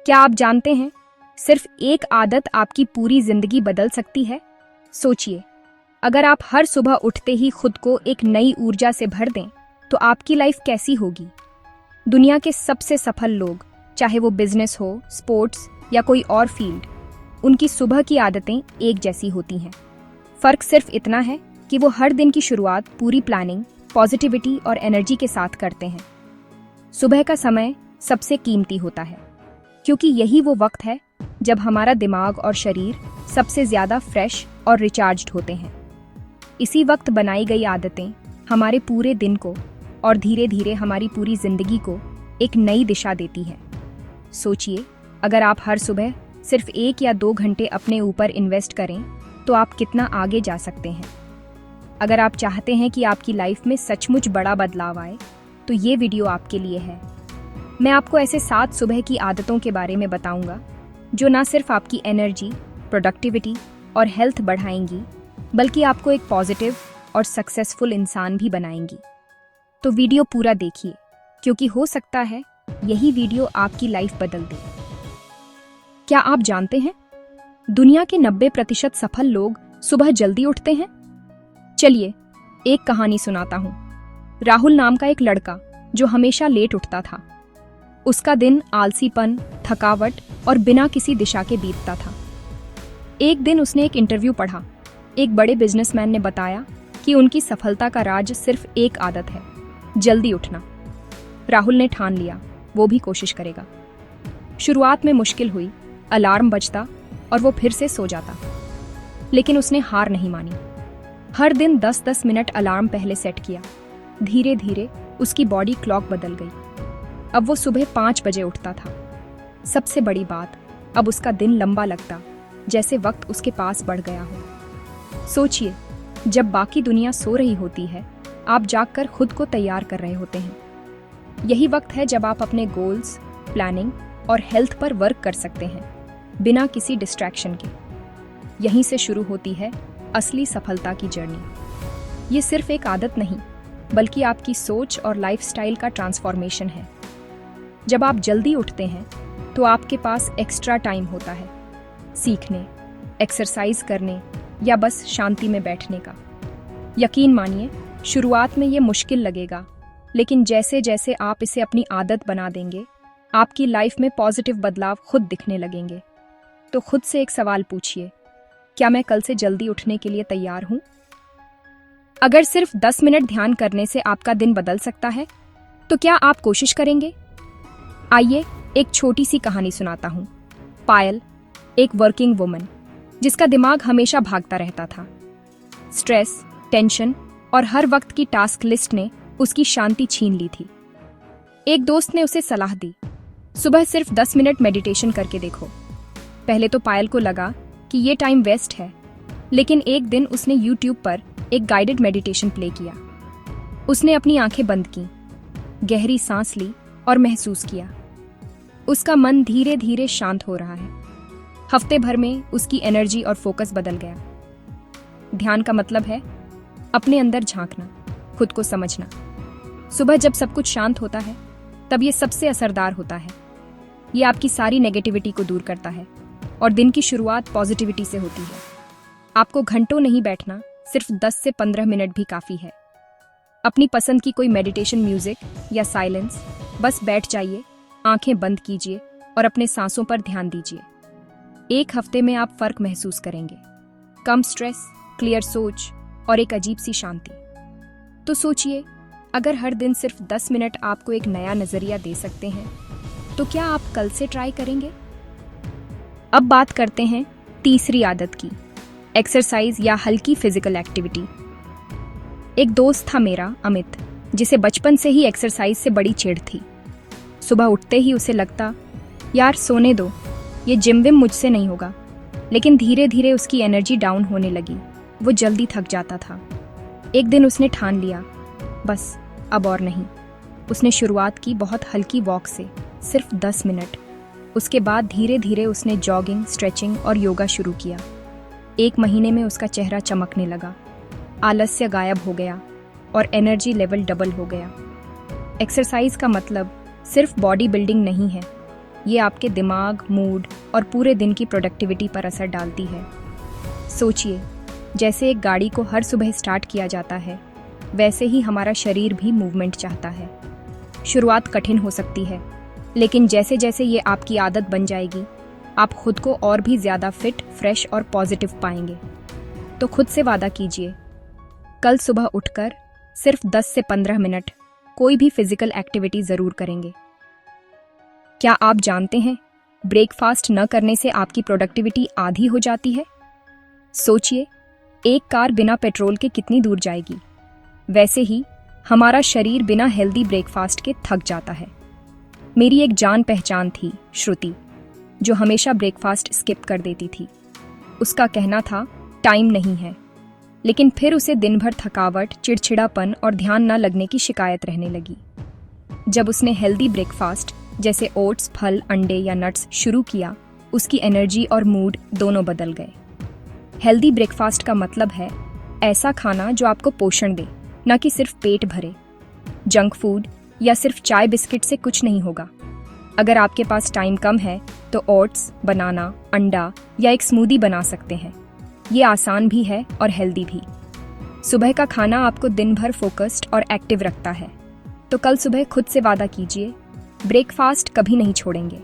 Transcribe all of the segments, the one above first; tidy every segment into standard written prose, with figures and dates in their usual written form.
क्या आप जानते हैं, सिर्फ एक आदत आपकी पूरी जिंदगी बदल सकती है। सोचिए, अगर आप हर सुबह उठते ही खुद को एक नई ऊर्जा से भर दें, तो आपकी लाइफ कैसी होगी। दुनिया के सबसे सफल लोग, चाहे वो बिजनेस हो, स्पोर्ट्स या कोई और फील्ड, उनकी सुबह की आदतें एक जैसी होती हैं। फर्क सिर्फ इतना है कि वो हर दिन की शुरुआत पूरी प्लानिंग, पॉजिटिविटी और एनर्जी के साथ करते हैं। सुबह का समय सबसे कीमती होता है, क्योंकि यही वो वक्त है जब हमारा दिमाग और शरीर सबसे ज्यादा फ्रेश और रिचार्ज्ड होते हैं। इसी वक्त बनाई गई आदतें हमारे पूरे दिन को और धीरे धीरे हमारी पूरी जिंदगी को एक नई दिशा देती हैं। सोचिए, अगर आप हर सुबह सिर्फ 1 या 2 घंटे अपने ऊपर इन्वेस्ट करें, तो आप कितना आगे जा सकते हैं। अगर आप चाहते हैं कि आपकी लाइफ में सचमुच बड़ा बदलाव आए, तो ये वीडियो आपके लिए है। मैं आपको ऐसे 7 सुबह की आदतों के बारे में बताऊंगा, जो ना सिर्फ आपकी एनर्जी, प्रोडक्टिविटी और हेल्थ बढ़ाएंगी, बल्कि आपको एक पॉजिटिव और सक्सेसफुल इंसान भी बनाएंगी। तो वीडियो पूरा देखिए, क्योंकि हो सकता है यही वीडियो आपकी लाइफ बदल दे। क्या आप जानते हैं, दुनिया के 90% सफल लोग सुबह जल्दी उठते हैं। चलिए एक कहानी सुनाता हूं। राहुल नाम का एक लड़का जो हमेशा लेट उठता था। उसका दिन आलसीपन, थकावट और बिना किसी दिशा के बीतता था। एक दिन उसने एक इंटरव्यू पढ़ा। एक बड़े बिजनेसमैन ने बताया कि उनकी सफलता का राज सिर्फ एक आदत है, जल्दी उठना। राहुल ने ठान लिया वो भी कोशिश करेगा। शुरुआत में मुश्किल हुई, अलार्म बजता और वो फिर से सो जाता, लेकिन उसने हार नहीं मानी। हर दिन 10-10 मिनट अलार्म पहले सेट किया। धीरे धीरे उसकी बॉडी क्लॉक बदल गई। अब वो सुबह 5 बजे उठता था। सबसे बड़ी बात, अब उसका दिन लंबा लगता, जैसे वक्त उसके पास बढ़ गया हो। सोचिए, जब बाकी दुनिया सो रही होती है, आप जागकर खुद को तैयार कर रहे होते हैं। यही वक्त है जब आप अपने गोल्स, प्लानिंग और हेल्थ पर वर्क कर सकते हैं, बिना किसी डिस्ट्रैक्शन के। यहीं से शुरू होती है असली सफलता की जर्नी। ये सिर्फ एक आदत नहीं, बल्कि आपकी सोच और लाइफस्टाइल का ट्रांसफॉर्मेशन है। जब आप जल्दी उठते हैं, तो आपके पास एक्स्ट्रा टाइम होता है सीखने, एक्सरसाइज करने या बस शांति में बैठने का। यकीन मानिए, शुरुआत में ये मुश्किल लगेगा, लेकिन जैसे जैसे आप इसे अपनी आदत बना देंगे, आपकी लाइफ में पॉजिटिव बदलाव खुद दिखने लगेंगे। तो खुद से एक सवाल पूछिए, क्या मैं कल से जल्दी उठने के लिए तैयार हूं? अगर सिर्फ 10 मिनट ध्यान करने से आपका दिन बदल सकता है, तो क्या आप कोशिश करेंगे? आइए एक छोटी सी कहानी सुनाता हूं। पायल एक वर्किंग वुमन, जिसका दिमाग हमेशा भागता रहता था। स्ट्रेस, टेंशन और हर वक्त की टास्क लिस्ट ने उसकी शांति छीन ली थी। एक दोस्त ने उसे सलाह दी, सुबह सिर्फ 10 मिनट मेडिटेशन करके देखो। पहले तो पायल को लगा कि ये टाइम वेस्ट है, लेकिन एक दिन उसने यूट्यूब पर एक गाइडेड मेडिटेशन प्ले किया। उसने अपनी आंखें बंद की, गहरी सांस ली और महसूस किया उसका मन धीरे धीरे शांत हो रहा है। हफ्ते भर में उसकी एनर्जी और फोकस बदल गया। ध्यान का मतलब है अपने अंदर झांकना, खुद को समझना। सुबह जब सब कुछ शांत होता है, तब ये सबसे असरदार होता है। ये आपकी सारी नेगेटिविटी को दूर करता है और दिन की शुरुआत पॉजिटिविटी से होती है। आपको घंटों नहीं बैठना, सिर्फ 10 से 15 मिनट भी काफी है। अपनी पसंद की कोई मेडिटेशन म्यूजिक या साइलेंस, बस बैठ जाइए, आंखें बंद कीजिए और अपने सांसों पर ध्यान दीजिए। 1 हफ्ते में आप फर्क महसूस करेंगे। कम स्ट्रेस, क्लियर सोच और एक अजीब सी शांति। तो सोचिए, अगर हर दिन सिर्फ 10 मिनट आपको एक नया नजरिया दे सकते हैं, तो क्या आप कल से ट्राई करेंगे? अब बात करते हैं तीसरी आदत की, एक्सरसाइज या हल्की फिजिकल एक्टिविटी। एक दोस्त था मेरा, अमित, जिसे बचपन से ही एक्सरसाइज से बड़ी चिढ़ थी। सुबह उठते ही उसे लगता, यार सोने दो, ये जिम विम मुझसे नहीं होगा। लेकिन धीरे धीरे उसकी एनर्जी डाउन होने लगी, वो जल्दी थक जाता था। एक दिन उसने ठान लिया, बस अब और नहीं। उसने शुरुआत की बहुत हल्की वॉक से, सिर्फ 10 मिनट। उसके बाद धीरे धीरे उसने जॉगिंग, स्ट्रेचिंग और योगा शुरू किया। 1 महीने में उसका चेहरा चमकने लगा, आलस्य गायब हो गया और एनर्जी लेवल डबल हो गया। एक्सरसाइज का मतलब सिर्फ बॉडी बिल्डिंग नहीं है, ये आपके दिमाग, मूड और पूरे दिन की प्रोडक्टिविटी पर असर डालती है। सोचिए, जैसे एक गाड़ी को हर सुबह स्टार्ट किया जाता है, वैसे ही हमारा शरीर भी मूवमेंट चाहता है। शुरुआत कठिन हो सकती है, लेकिन जैसे जैसे ये आपकी आदत बन जाएगी, आप खुद को और भी ज़्यादा फिट, फ्रेश और पॉजिटिव पाएंगे। तो खुद से वादा कीजिए, कल सुबह उठकर सिर्फ 10 से 15 मिनट कोई भी फिजिकल एक्टिविटी ज़रूर करेंगे। क्या आप जानते हैं, ब्रेकफास्ट न करने से आपकी प्रोडक्टिविटी आधी हो जाती है? सोचिए, एक कार बिना पेट्रोल के कितनी दूर जाएगी। वैसे ही हमारा शरीर बिना हेल्दी ब्रेकफास्ट के थक जाता है। मेरी एक जान पहचान थी, श्रुति, जो हमेशा ब्रेकफास्ट स्किप कर देती थी। उसका कहना था टाइम नहीं है, लेकिन फिर उसे दिन भर थकावट, चिड़चिड़ापन और ध्यान न लगने की शिकायत रहने लगी। जब उसने हेल्दी ब्रेकफास्ट जैसे ओट्स, फल, अंडे या नट्स शुरू किया, उसकी एनर्जी और मूड दोनों बदल गए। हेल्दी ब्रेकफास्ट का मतलब है ऐसा खाना जो आपको पोषण दे, न कि सिर्फ पेट भरे। जंक फूड या सिर्फ चाय बिस्किट से कुछ नहीं होगा। अगर आपके पास टाइम कम है तो ओट्स, बनाना, अंडा या एक स्मूदी बना सकते हैं। ये आसान भी है और हेल्दी भी। सुबह का खाना आपको दिन भर फोकस्ड और एक्टिव रखता है। तो कल सुबह खुद से वादा कीजिए, ब्रेकफास्ट कभी नहीं छोड़ेंगे।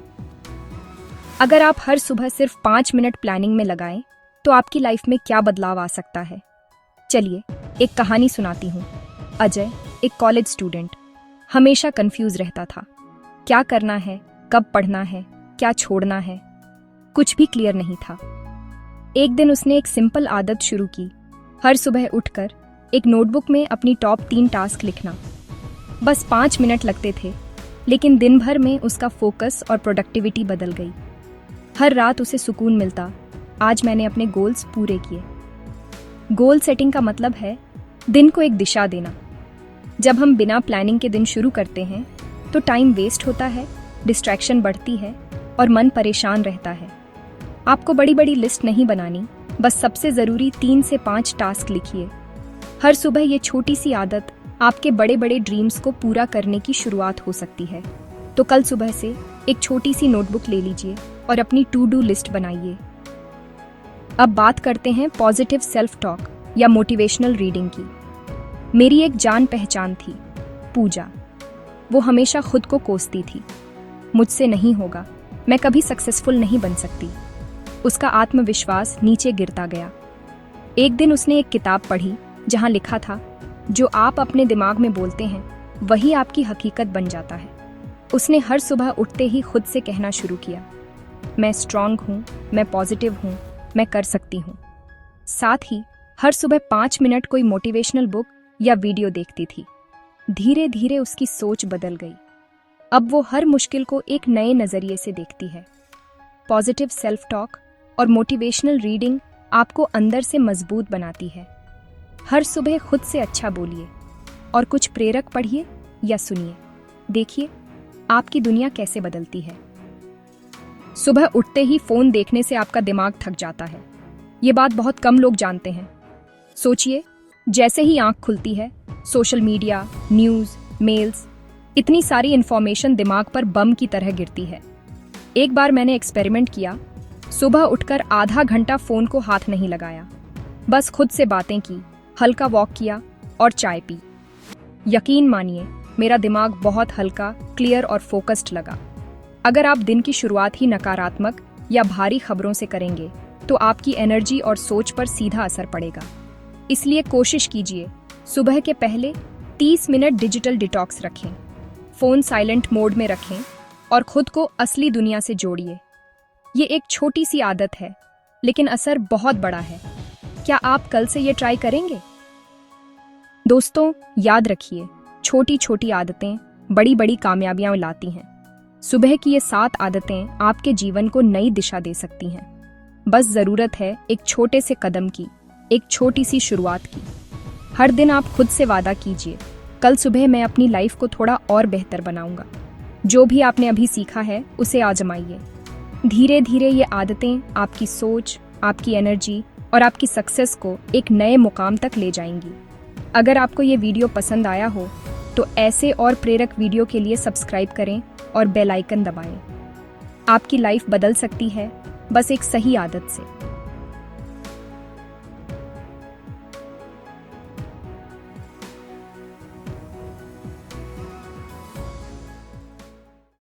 अगर आप हर सुबह सिर्फ 5 मिनट प्लानिंग में लगाएं, तो आपकी लाइफ में क्या बदलाव आ सकता है। चलिए एक कहानी सुनाती हूँ। अजय, एक कॉलेज स्टूडेंट, हमेशा कंफ्यूज रहता था। क्या करना है, कब पढ़ना है, क्या छोड़ना है, कुछ भी क्लियर नहीं था। एक दिन उसने एक सिंपल आदत शुरू की, हर सुबह उठकर एक नोटबुक में अपनी टॉप 3 टास्क लिखना। बस 5 मिनट लगते थे, लेकिन दिन भर में उसका फोकस और प्रोडक्टिविटी बदल गई। हर रात उसे सुकून मिलता, आज मैंने अपने गोल्स पूरे किए। गोल सेटिंग का मतलब है दिन को एक दिशा देना। जब हम बिना प्लानिंग के दिन शुरू करते हैं तो टाइम वेस्ट होता है, डिस्ट्रैक्शन बढ़ती है और मन परेशान रहता है। आपको बड़ी बड़ी लिस्ट नहीं बनानी, बस सबसे ज़रूरी 3 से 5 टास्क लिखिए। हर सुबह ये छोटी सी आदत आपके बड़े बड़े ड्रीम्स को पूरा करने की शुरुआत हो सकती है। तो कल सुबह से एक छोटी सी नोटबुक ले लीजिए और अपनी टू डू लिस्ट बनाइए। अब बात करते हैं पॉजिटिव सेल्फ टॉक या मोटिवेशनल रीडिंग की। मेरी एक जान पहचान थी, पूजा। वो हमेशा खुद को कोसती थी, मुझसे नहीं होगा, मैं कभी सक्सेसफुल नहीं बन सकती। उसका आत्मविश्वास नीचे गिरता गया। एक दिन उसने एक किताब पढ़ी जहां लिखा था, जो आप अपने दिमाग में बोलते हैं वही आपकी हकीकत बन जाता है। उसने हर सुबह उठते ही खुद से कहना शुरू किया, मैं स्ट्रांग हूँ, मैं पॉजिटिव हूँ, मैं कर सकती हूँ। साथ ही हर सुबह 5 मिनट कोई मोटिवेशनल बुक या वीडियो देखती थी। धीरे धीरे उसकी सोच बदल गई। अब वो हर मुश्किल को एक नए नजरिए से देखती है। पॉजिटिव सेल्फ टॉक और मोटिवेशनल रीडिंग आपको अंदर से मजबूत बनाती है। हर सुबह खुद से अच्छा बोलिए और कुछ प्रेरक पढ़िए या सुनिए। देखिए आपकी दुनिया कैसे बदलती है। सुबह उठते ही फोन देखने से आपका दिमाग थक जाता है। ये बात बहुत कम लोग जानते हैं। सोचिए, जैसे ही आंख खुलती है, सोशल मीडिया, न्यूज़, मेल्स, इतनी सारी इंफॉर्मेशन दिमाग पर बम की तरह गिरती है। एक बार मैंने एक्सपेरिमेंट किया, सुबह उठकर आधा घंटा फ़ोन को हाथ नहीं लगाया, बस खुद से बातें की, हल्का वॉक किया और चाय पी। यकीन मानिए, मेरा दिमाग बहुत हल्का, क्लियर और फोकस्ड लगा। अगर आप दिन की शुरुआत ही नकारात्मक या भारी खबरों से करेंगे, तो आपकी एनर्जी और सोच पर सीधा असर पड़ेगा। इसलिए कोशिश कीजिए, सुबह के पहले 30 मिनट डिजिटल डिटॉक्स रखें, फ़ोन साइलेंट मोड में रखें और खुद को असली दुनिया से जोड़िए। ये एक छोटी सी आदत है, लेकिन असर बहुत बड़ा है। क्या आप कल से ये ट्राई करेंगे? दोस्तों, याद रखिए, छोटी छोटी आदतें बड़ी बड़ी कामयाबियां लाती हैं। सुबह की ये 7 आदतें आपके जीवन को नई दिशा दे सकती हैं। बस ज़रूरत है एक छोटे से कदम की, एक छोटी सी शुरुआत की। हर दिन आप खुद से वादा कीजिए, कल सुबह मैं अपनी लाइफ को थोड़ा और बेहतर बनाऊंगा। जो भी आपने अभी सीखा है उसे आजमाइए। धीरे धीरे ये आदतें आपकी सोच, आपकी एनर्जी और आपकी सक्सेस को एक नए मुकाम तक ले जाएंगी। अगर आपको ये वीडियो पसंद आया हो तो ऐसे और प्रेरक वीडियो के लिए सब्सक्राइब करें और बेल आइकन दबाएं। आपकी लाइफ बदल सकती है बस एक सही आदत से।